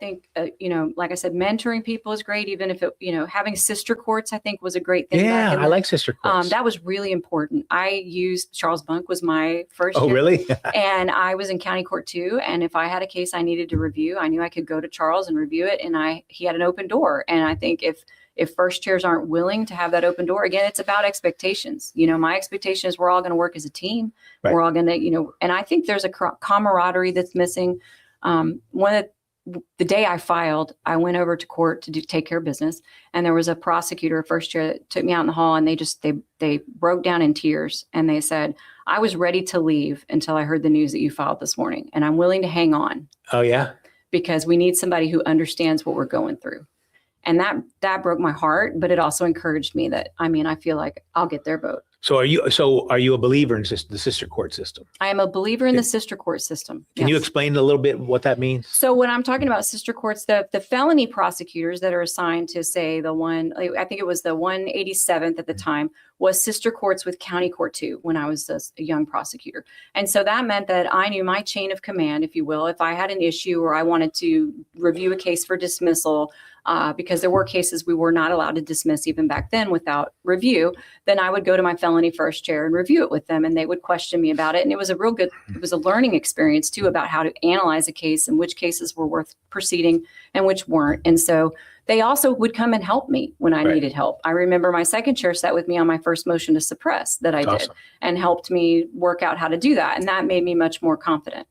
think, like I said, mentoring people is great. Even if having sister courts, I think was a great thing. Yeah, I like sister courts. That was really important. I used Charles Bunk was my first. Oh, really? And I was in county court too. And if I had a case I needed to review, I knew I could go to Charles and review it. And he had an open door. And I think if first chairs aren't willing to have that open door, again, it's about expectations. My expectation is we're all going to work as a team. Right. We're all going to, and I think there's a camaraderie that's missing. The day I filed, I went over to court to take care of business, and there was a prosecutor, a first chair, that took me out in the hall, and they broke down in tears, and they said, "I was ready to leave until I heard the news that you filed this morning, and I'm willing to hang on." Oh yeah, because we need somebody who understands what we're going through, and that broke my heart, but it also encouraged me that I feel like I'll get their vote. So are you a believer in the sister court system? I am a believer in the sister court system. Can you explain a little bit what that means? So when I'm talking about sister courts, the felony prosecutors that are assigned to, say, I think it was the 187th at the time, was sister courts with county court too, when I was a young prosecutor. And so that meant that I knew my chain of command, if you will. If I had an issue or I wanted to review a case for dismissal, because there were cases we were not allowed to dismiss even back then without review, then I would go to my felony first chair and review it with them, and they would question me about it. And it was a learning experience too, about how to analyze a case and which cases were worth proceeding and which weren't. And so they also would come and help me when I needed help. I remember my second chair sat with me on my first motion to suppress that I did and helped me work out how to do that. And that made me much more confident.